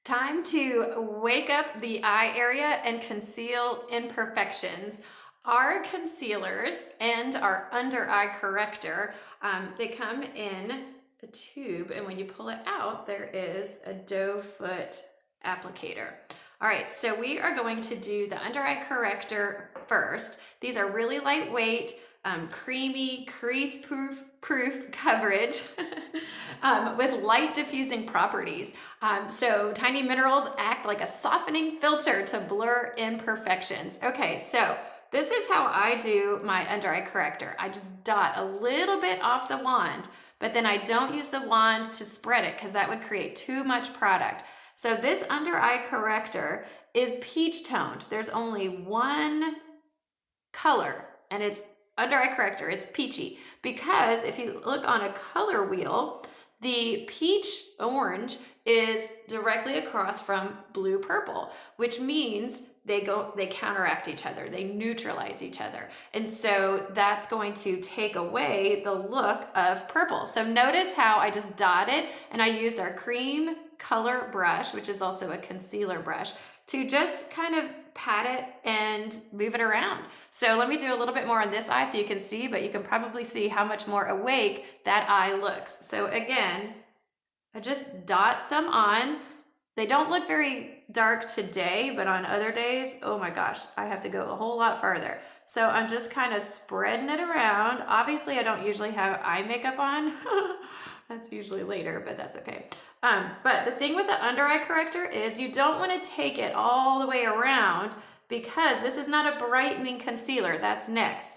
Time to wake up the eye area and conceal imperfections. Our concealers and our under eye corrector, they come in a tube, and when you pull it out, there is a doe foot applicator. All right, so we are going to do the under eye corrector first. These are really lightweight, creamy, crease-proof coverage with light diffusing properties. So tiny minerals act like a softening filter to blur imperfections. Okay, so this is how I do my under eye corrector. I just dot a little bit off the wand, but then I don't use the wand to spread it because that would create too much product. So this under eye corrector is peach toned. There's only one color, and it's under eye corrector. It's peachy, because if you look on a color wheel, the peach orange is directly across from blue purple, which means they counteract each other, they neutralize each other. And so that's going to take away the look of purple. So notice how I just dotted, and I used our cream color brush, which is also a concealer brush, to just kind of pat it and move it around. So let me do a little bit more on this eye so you can see, but you can probably see how much more awake that eye looks. So again, I just dot some on. They don't look very dark today, but on other days, oh my gosh, I have to go a whole lot farther. So I'm just kind of spreading it around. Obviously, I don't usually have eye makeup on. That's usually later, but that's okay. But the thing with the under eye corrector is you don't want to take it all the way around, because this is not a brightening concealer. That's next.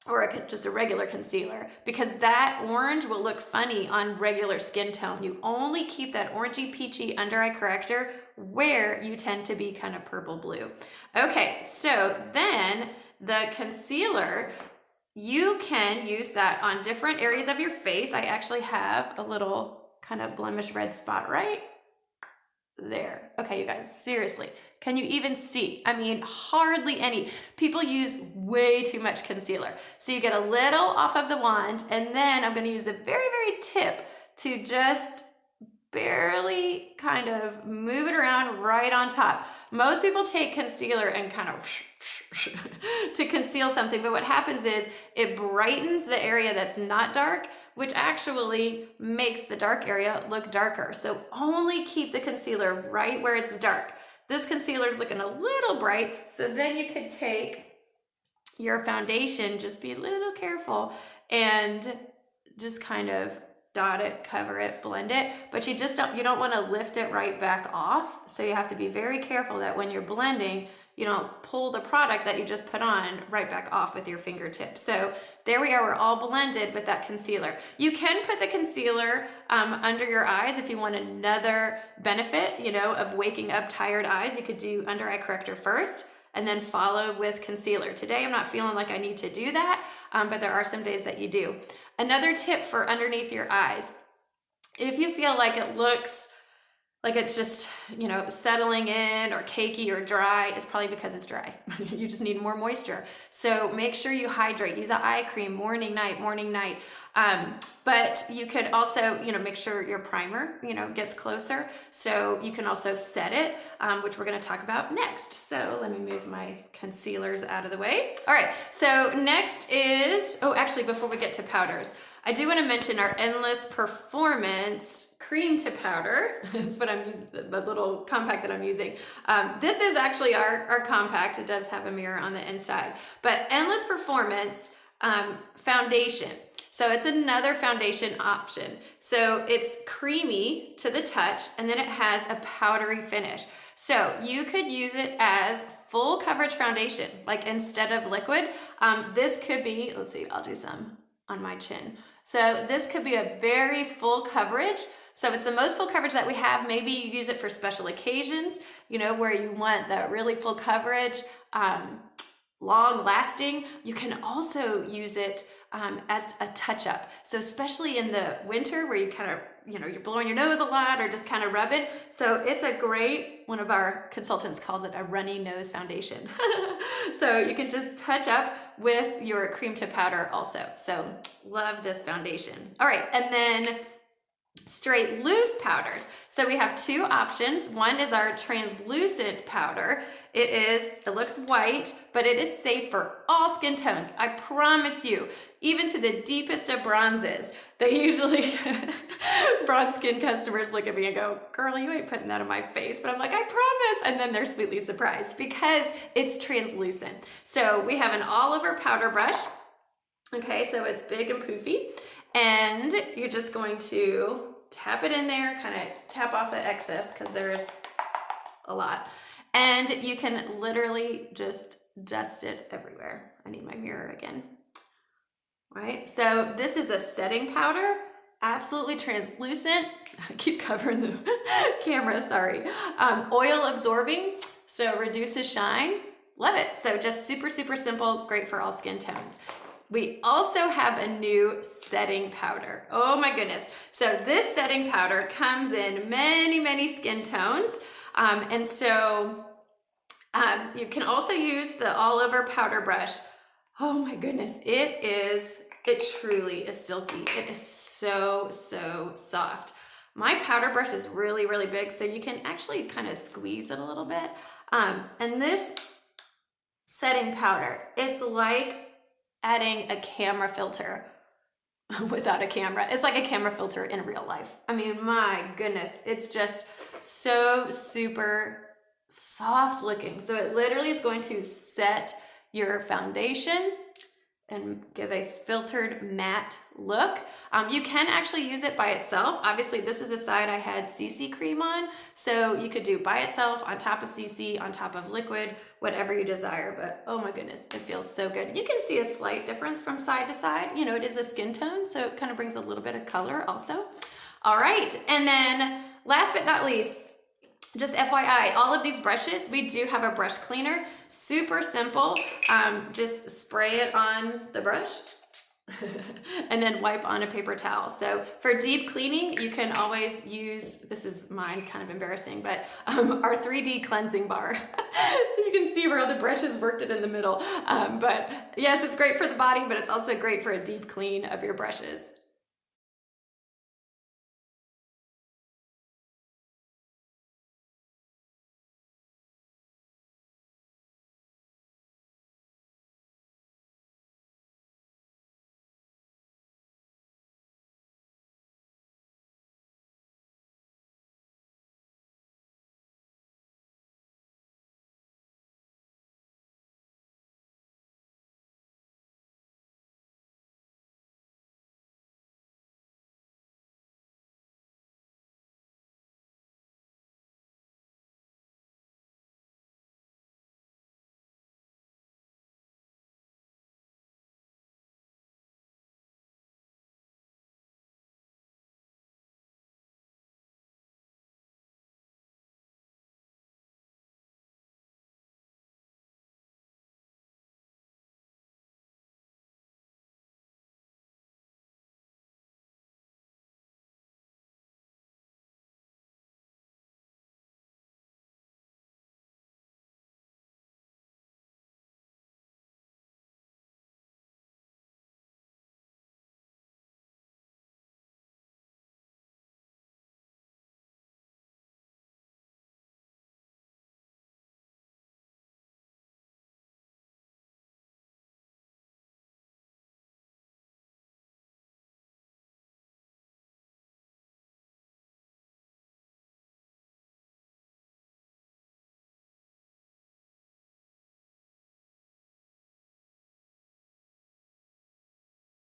Or just a regular concealer, because that orange will look funny on regular skin tone. You only keep that orangey peachy under eye corrector where you tend to be kind of purple blue. Okay, so then the concealer, you can use that on different areas of your face. I actually have a little kind of blemish red spot right there. Okay, you guys, seriously, can you even see? I mean, hardly any. People use way too much concealer. So you get a little off of the wand, and then I'm gonna use the very, very tip to just barely kind of move it around right on top. Most people take concealer and kind of to conceal something, but what happens is it brightens the area that's not dark, which actually makes the dark area look darker. So only keep the concealer right where it's dark. This concealer is looking a little bright, so then you could take your foundation, just be a little careful, and just kind of dot it, cover it, blend it, but you don't want to lift it right back off. So you have to be very careful that when you're blending, you don't pull the product that you just put on right back off with your fingertips. So there we are, we're all blended with that concealer. You can put the concealer under your eyes if you want another benefit, of waking up tired eyes. You could do under eye corrector first and then follow with concealer. Today I'm not feeling like I need to do that, but there are some days that you do. Another tip for underneath your eyes, if you feel like it looks like it's just, settling in or cakey or dry, it's probably because it's dry. You just need more moisture. So make sure you hydrate. Use an eye cream morning, night. But you could also, make sure your primer, gets closer. So you can also set it, which we're going to talk about next. So let me move my concealers out of the way. All right. So next is, actually, before we get to powders, I do want to mention our Endless Performance cream to powder. That's what I'm using, the little compact that I'm using. This is actually our compact. It does have a mirror on the inside, but Endless Performance foundation. So it's another foundation option. So it's creamy to the touch, and then it has a powdery finish. So you could use it as full coverage foundation, like instead of liquid. This could be, let's see, I'll do some on my chin. So this could be a very full coverage. So it's the most full coverage that we have. Maybe you use it for special occasions, where you want that really full coverage, long lasting. You can also use it as a touch up. So especially in the winter where you kind of, you're blowing your nose a lot or just kind of rubbing. So it's a great, one of our consultants calls it a runny nose foundation. So you can just touch up with your cream to powder also. So love this foundation. All right, and then straight loose powders. So we have two options. One is our translucent powder. It looks white, but it is safe for all skin tones. I promise you, even to the deepest of bronzes. They usually, bronze skin customers look at me and go, girl, you ain't putting that on my face. But I'm like, I promise. And then they're sweetly surprised because it's translucent. So we have an all over powder brush. Okay, so it's big and poofy. And you're just going to tap it in there, kind of tap off the excess because there's a lot. And you can literally just dust it everywhere. I need my mirror again. Right, so this is a setting powder, absolutely translucent. I keep covering the camera, sorry. Oil absorbing, so reduces shine. Love it. So just super, super simple, great for all skin tones. We also have a new setting powder. Oh my goodness. So this setting powder comes in many, many skin tones. And so you can also use the all over powder brush. Oh my goodness, it truly is silky. It is so, so soft. My powder brush is really, really big, so you can actually kind of squeeze it a little bit. And this setting powder, it's like adding a camera filter without a camera. It's like a camera filter in real life. I mean, my goodness, it's just so super soft looking. So it literally is going to set your foundation and give a filtered matte look. You can actually use it by itself. Obviously, this is the side I had CC cream on, so you could do by itself, on top of CC, on top of liquid, whatever you desire, but oh my goodness, it feels so good. You can see a slight difference from side to side. You know, it is a skin tone, so it kind of brings a little bit of color also. All right, and then last but not least, just FYI, all of these brushes, we do have a brush cleaner. Super simple. Just spray it on the brush and then wipe on a paper towel. So for deep cleaning, you can always use, this is mine, kind of embarrassing, but our 3D cleansing bar. You can see where all the brushes worked it in the middle. But yes, it's great for the body, but it's also great for a deep clean of your brushes.